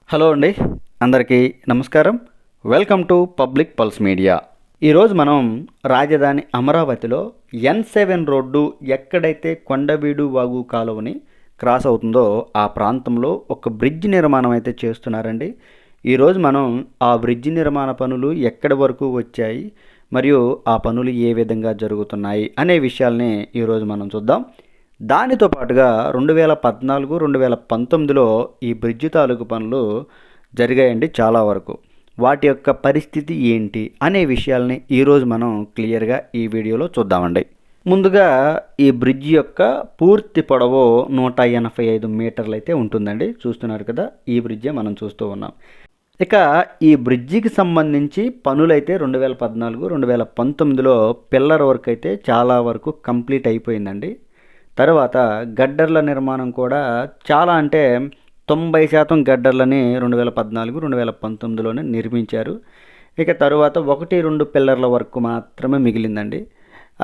Hello అండి, అందరికీ నమస్కారం. Welcome to public pulse media. ఈరోజు మనం రాజధాని అమరావతిలో N7 రోడ్డు ఎక్కడైతే కొండవీడు వాగు కాలువని క్రాస్ అవుతుందో ఆ ప్రాంతంలో ఒక బ్రిడ్జ్ నిర్మాణం అయితే చేస్తున్నారండి. ఈరోజు మనం ఆ బ్రిడ్జ్ నిర్మాణ పనులు ఎక్కడి వరకు వచ్చాయి, మరియు ఆ పనులు ఏ విధంగా జరుగుతున్నాయి అనే విషయాల్ని ఈరోజు మనం చూద్దాం. దానితో పాటుగా 2014, 2019లో ఈ బ్రిడ్జి తాలూకు పనులు జరిగాయండి చాలా వరకు. వాటి యొక్క పరిస్థితి ఏంటి అనే విషయాల్ని ఈరోజు మనం క్లియర్గా ఈ వీడియోలో చూద్దామండి. ముందుగా ఈ బ్రిడ్జి యొక్క పూర్తి పొడవు 185 మీటర్లు అయితే ఉంటుందండి. చూస్తున్నారు కదా, ఈ బ్రిడ్జే మనం చూస్తూ ఉన్నాం. ఇక ఈ బ్రిడ్జికి సంబంధించి పనులైతే 2014, 2019లో పిల్లర్ వర్క్ అయితే చాలా వరకు కంప్లీట్ అయిపోయిందండి. తర్వాత గడ్డర్ల నిర్మాణం కూడా చాలా అంటే 90% గడ్డర్లని 2014, 2019లోనే నిర్మించారు. ఇక తరువాత 1-2 పిల్లర్ల వరకు మాత్రమే మిగిలిందండి.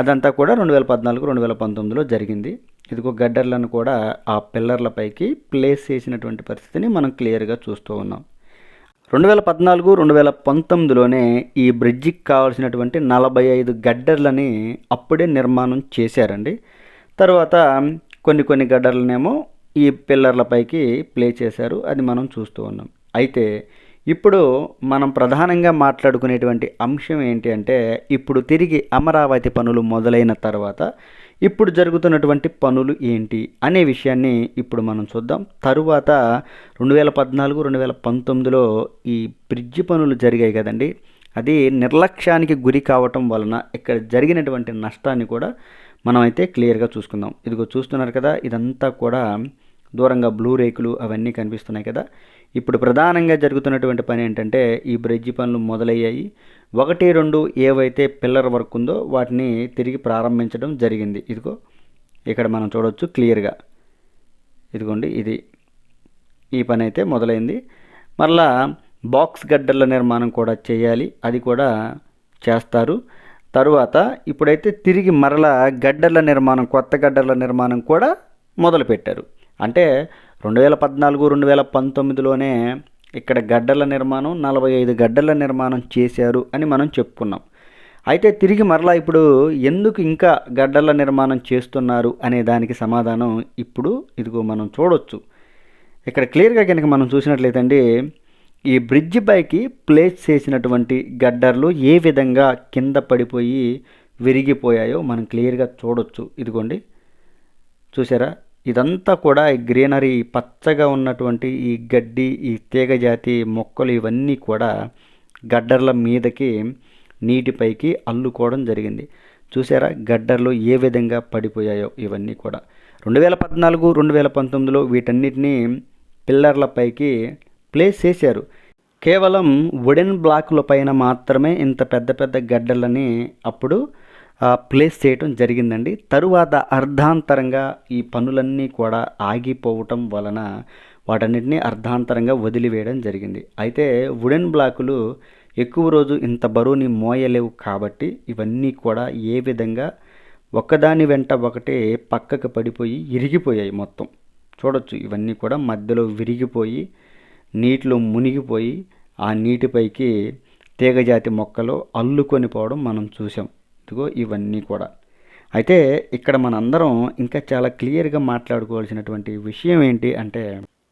అదంతా కూడా 2014, 2019లో జరిగింది. ఇదిగో గడ్డర్లను కూడా ఆ పిల్లర్లపైకి ప్లేస్ చేసినటువంటి పరిస్థితిని మనం క్లియర్గా చూస్తూ ఉన్నాం. 2014, 2019లోనే ఈ బ్రిడ్జికి కావాల్సినటువంటి 45 గడ్డర్లని అప్పుడే నిర్మాణం చేశారండి. తర్వాత కొన్ని గడ్డర్లనేమో ఈ పిల్లర్లపైకి ప్లే చేశారు. అది మనం చూస్తూ ఉన్నాం. అయితే ఇప్పుడు మనం ప్రధానంగా మాట్లాడుకునేటువంటి అంశం ఏంటి అంటే, ఇప్పుడు తిరిగి అమరావతి పనులు మొదలైన తర్వాత ఇప్పుడు జరుగుతున్నటువంటి పనులు ఏంటి అనే విషయాన్ని ఇప్పుడు మనం చూద్దాం. తరువాత 2014, 2019లో ఈ బ్రిడ్జి పనులు జరిగాయి కదండి, అది నిర్లక్ష్యానికి గురి కావటం వలన ఇక్కడ జరిగినటువంటి నష్టాన్ని కూడా మనం అయితే క్లియర్గా చూసుకుందాం. ఇదిగో చూస్తున్నారు కదా, ఇదంతా కూడా దూరంగా బ్లూ రేకులు అవన్నీ కనిపిస్తున్నాయి కదా. ఇప్పుడు ప్రధానంగా జరుగుతున్నటువంటి పని ఏంటంటే, ఈ బ్రిడ్జి పనులు మొదలయ్యాయి. 1-2 ఏవైతే పిల్లర్ వర్క్ ఉందో వాటిని తిరిగి ప్రారంభించడం జరిగింది. ఇదిగో ఇక్కడ మనం చూడవచ్చు క్లియర్గా. ఇదిగోండి, ఇది ఈ పని అయితే మొదలైంది. మరలా బాక్స్ గడ్డర్ల నిర్మాణం కూడా చేయాలి, అది కూడా చేస్తారు. తరువాత ఇప్పుడైతే తిరిగి మరలా గడ్డర్ల నిర్మాణం, కొత్త గడ్డర్ల నిర్మాణం కూడా మొదలుపెట్టారు. అంటే 2014, 2019లోనే ఇక్కడ గడ్డర్ల నిర్మాణం 45 గడ్డర్ల నిర్మాణం చేశారు అని మనం చెప్పుకున్నాం. అయితే తిరిగి మరలా ఇప్పుడు ఎందుకు ఇంకా గడ్డర్ల నిర్మాణం చేస్తున్నారు అనే దానికి సమాధానం ఇప్పుడు ఇదిగో మనం చూడొచ్చు. ఇక్కడ క్లియర్గా కనుక మనం చూసినట్లయితే అండి, ఈ బ్రిడ్జి పైకి ప్లేస్ చేసినటువంటి గడ్డర్లు ఏ విధంగా కింద పడిపోయి విరిగిపోయాయో మనం క్లియర్గా చూడొచ్చు. ఇదిగోండి, చూసారా, ఇదంతా కూడా ఈ గ్రీనరీ, పచ్చగా ఉన్నటువంటి ఈ గడ్డి, ఈ తీగజాతి మొక్కలు ఇవన్నీ కూడా గడ్డర్ల మీదకి నీటిపైకి అల్లుకోవడం జరిగింది. చూసారా గడ్డర్లు ఏ విధంగా పడిపోయాయో ఇవన్నీ కూడా. 2014, 2019లో వీటన్నిటినీ పిల్లర్లపైకి ప్లేస్ చేశారు. కేవలం వుడెన్ బ్లాకుల పైన మాత్రమే ఇంత పెద్ద పెద్ద గడ్డలని అప్పుడు ప్లేస్ చేయటం జరిగిందండి. తరువాత అర్ధాంతరంగా ఈ పనులన్నీ కూడా ఆగిపోవటం వలన వాటన్నిటిని అర్ధాంతరంగా వదిలివేయడం జరిగింది. అయితే వుడెన్ బ్లాకులు ఎక్కువ రోజు ఇంత బరువుని మోయలేవు కాబట్టి ఇవన్నీ కూడా ఏ విధంగా ఒకదాని వెంట ఒకటే పక్కకు పడిపోయి ఇరిగిపోయాయి మొత్తం. చూడొచ్చు, ఇవన్నీ కూడా మధ్యలో విరిగిపోయి నీటిలో మునిగిపోయి ఆ నీటిపైకి తీగజాతి మొక్కలు అల్లుకొని పోవడం మనం చూసాం. ఇదిగో ఇవన్నీ కూడా. అయితే ఇక్కడ మనందరం ఇంకా చాలా క్లియర్గా మాట్లాడుకోవాల్సినటువంటి విషయం ఏంటి అంటే,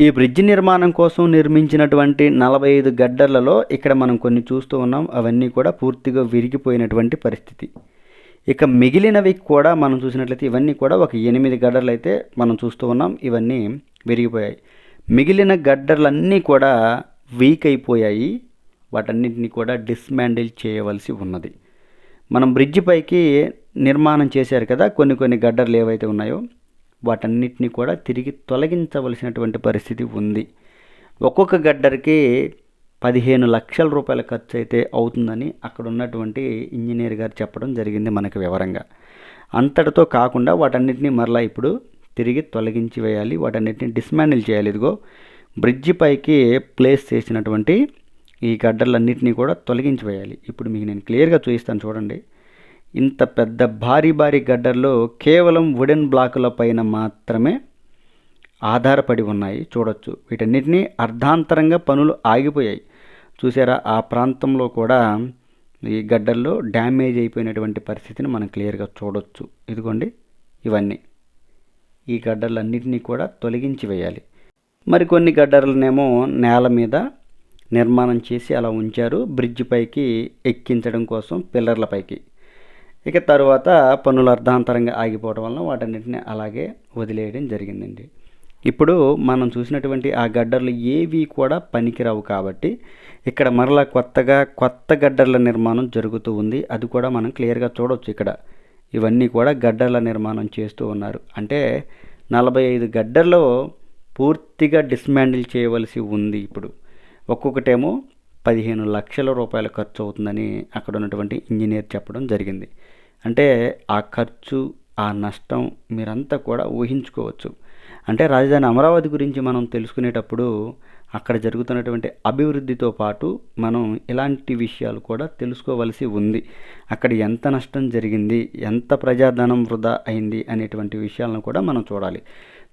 ఈ బ్రిడ్జి నిర్మాణం కోసం నిర్మించినటువంటి 45 గడ్డర్లలో ఇక్కడ మనం కొన్ని చూస్తూ ఉన్నాం. అవన్నీ కూడా పూర్తిగా విరిగిపోయినటువంటి పరిస్థితి. ఇక మిగిలినవి కూడా మనం చూసినట్లయితే ఇవన్నీ కూడా ఒక 8 గడ్డర్లు అయితే మనం చూస్తూ ఉన్నాం. ఇవన్నీ విరిగిపోయాయి. మిగిలిన గడ్డర్లన్నీ కూడా వీక్ అయిపోయాయి. వాటన్నిటిని కూడా డిస్మాండిల్ చేయవలసి ఉన్నది. మనం బ్రిడ్జి పైకి నిర్మాణం చేశారు కదా, కొన్ని గడ్డర్లు ఏవైతే ఉన్నాయో వాటన్నిటిని కూడా తిరిగి తొలగించవలసినటువంటి పరిస్థితి ఉంది. ఒక్కొక్క గడ్డర్కి 15 లక్షల రూపాయల ఖర్చు అయితే అవుతుందని అక్కడ ఉన్నటువంటి ఇంజనీర్ గారు చెప్పడం జరిగింది మనకు వివరంగా. అంతటితో కాకుండా వాటన్నిటిని మరలా ఇప్పుడు తిరిగి తొలగించి వేయాలి, వాటన్నిటిని డిస్మాండిల్ చేయాలి. ఇదిగో బ్రిడ్జి పైకి ప్లేస్ చేసినటువంటి ఈ గడ్డర్లన్నింటినీ కూడా తొలగించి వేయాలి. ఇప్పుడు మీకు నేను క్లియర్గా చూపిస్తాను చూడండి. ఇంత పెద్ద భారీ గడ్డర్లో కేవలం వుడెన్ బ్లాకుల పైన మాత్రమే ఆధారపడి ఉన్నాయి చూడొచ్చు. వీటన్నిటినీ అర్ధాంతరంగా పనులు ఆగిపోయాయి. చూసారా, ఆ ప్రాంతంలో కూడా ఈ గడ్డల్లో డ్యామేజ్ అయిపోయినటువంటి పరిస్థితిని మనం క్లియర్గా చూడొచ్చు. ఇదిగోండి, ఇవన్నీ ఈ గడ్డలన్నింటినీ కూడా తొలగించి వేయాలి. మరికొన్ని గడ్డలనేమో నేల మీద నిర్మాణం చేసి అలా ఉంచారు, బ్రిడ్జ్ పైకి ఎక్కించడం కోసం, పిల్లర్ల పైకి. ఇక తరువాత పనులు అర్ధాంతరంగా ఆగిపోవడం వలన వాటన్నిటిని అలాగే వదిలేయడం జరిగిందండి. ఇప్పుడు మనం చూసినటువంటి ఆ గడ్డర్లు ఏవి కూడా పనికిరావు కాబట్టి ఇక్కడ మరలా కొత్త గడ్డర్ల నిర్మాణం జరుగుతూ ఉంది. అది కూడా మనం క్లియర్గా చూడవచ్చు. ఇక్కడ ఇవన్నీ కూడా గడ్డర్ల నిర్మాణం చేస్తూ ఉన్నారు. అంటే 45 గడ్డర్లు పూర్తిగా డిస్మాండిల్ చేయవలసి ఉంది. ఇప్పుడు ఒక్కొక్కటేమో 15 లక్షల రూపాయల ఖర్చు అవుతుందని అక్కడ ఉన్నటువంటి ఇంజనీర్ చెప్పడం జరిగింది. అంటే ఆ ఖర్చు, ఆ నష్టం మీరంతా కూడా ఊహించుకోవచ్చు. అంటే రాజధాని అమరావతి గురించి మనం తెలుసుకునేటప్పుడు అక్కడ జరుగుతున్నటువంటి అభివృద్ధితో పాటు మనం ఇలాంటి విషయాలు కూడా తెలుసుకోవలసి ఉంది. అక్కడ ఎంత నష్టం జరిగింది, ఎంత ప్రజాధనం వృధా అయింది అనేటువంటి విషయాలను కూడా మనం చూడాలి.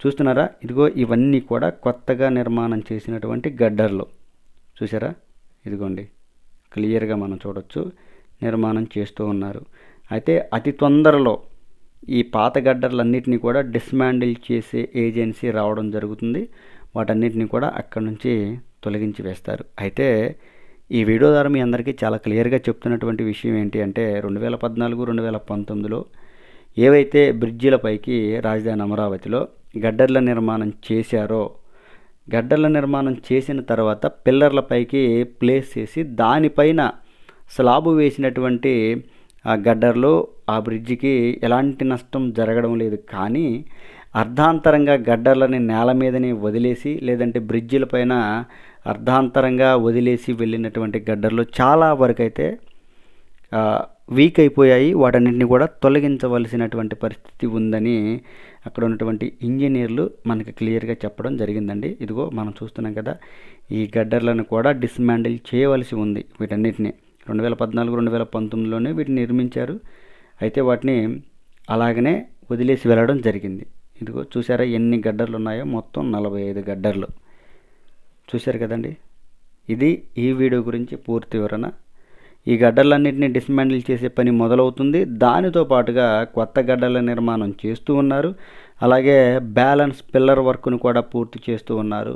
చూస్తున్నారా, ఇదిగో ఇవన్నీ కూడా కొత్తగా నిర్మాణం చేసినటువంటి గడ్డర్లు. చూసారా, ఇదిగోండి, క్లియర్గా మనం చూడొచ్చు, నిర్మాణం చేస్తూ ఉన్నారు. అయితే అతి తొందరలో ఈ పాత గడ్డర్లన్నింటినీ కూడా డిస్మాండిల్ చేసే ఏజెన్సీ రావడం జరుగుతుంది. వాటన్నిటిని కూడా అక్కడి నుంచి తొలగించి వేస్తారు. అయితే ఈ వీడియో ద్వారా మీ అందరికీ చాలా క్లియర్గా చెప్తున్నటువంటి విషయం ఏంటి అంటే 2014, 2019లో ఏవైతే బ్రిడ్జిలపైకి రాజధాని అమరావతిలో గడ్డర్ల నిర్మాణం చేశారో, గడ్డర్ల నిర్మాణం చేసిన తర్వాత పిల్లర్లపైకి ప్లేస్ చేసి దానిపైన స్లాబు వేసినటువంటి ఆ గడ్డర్లో ఆ బ్రిడ్జికి ఎలాంటి నష్టం జరగడం లేదు. కానీ అర్ధాంతరంగా గడ్డర్లని నేల మీదనే వదిలేసి, లేదంటే బ్రిడ్జిల పైన అర్ధాంతరంగా వదిలేసి వెళ్ళినటువంటి గడ్డర్లు చాలా వరకు అయితే వీక్ అయిపోయాయి. వాటన్నింటినీ కూడా తొలగించవలసినటువంటి పరిస్థితి ఉందని అక్కడ ఉన్నటువంటి ఇంజనీర్లు మనకి క్లియర్గా చెప్పడం జరిగిందండి. ఇదిగో మనం చూస్తున్నాం కదా, ఈ గడ్డర్లను కూడా డిస్మాండిల్ చేయవలసి ఉంది. వీటన్నిటిని 2014, 2019లోనే వీటిని నిర్మించారు. అయితే వాటిని అలాగనే వదిలేసి వెళ్ళడం జరిగింది. ఇదిగో చూసారా ఎన్ని గడ్డర్లు ఉన్నాయో, మొత్తం 45 గడ్డర్లు. చూశారు కదండి. ఇది ఈ వీడియో గురించి పూర్తి వివరణ. ఈ గడ్డర్లన్నింటినీ డిస్మాండిల్ చేసే పని మొదలవుతుంది. దానితో పాటుగా కొత్త గడ్డల నిర్మాణం చేస్తూ ఉన్నారు. అలాగే బ్యాలెన్స్ పిల్లర్ వర్క్ను కూడా పూర్తి చేస్తూ ఉన్నారు.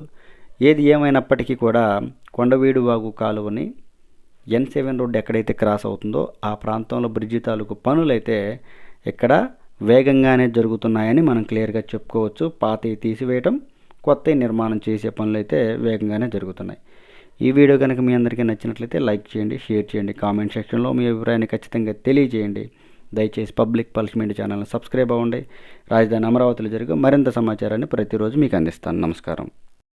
ఏది ఏమైనప్పటికీ కూడా కొండవీడు వాగు కాలువని N7 రోడ్డు ఎక్కడైతే క్రాస్ అవుతుందో ఆ ప్రాంతంలో బ్రిడ్జి తాలూకు పనులైతే ఇక్కడ వేగంగానే జరుగుతున్నాయని మనం క్లియర్గా చెప్పుకోవచ్చు. పాతవి తీసివేయటం, కొత్త నిర్మాణం చేసే పనులు అయితే వేగంగానే జరుగుతున్నాయి. ఈ వీడియో కనుక మీ అందరికీ నచ్చినట్లయితే లైక్ చేయండి, షేర్ చేయండి, కామెంట్ సెక్షన్లో మీ అభిప్రాయాన్ని ఖచ్చితంగా తెలియజేయండి. దయచేసి పబ్లిక్ పల్స్ మీడియా ఛానల్ని సబ్స్క్రైబ్ అవ్వండి. రాజధాని అమరావతిలో జరిగే మరింత సమాచారాన్ని ప్రతిరోజు మీకు అందిస్తాను. నమస్కారం.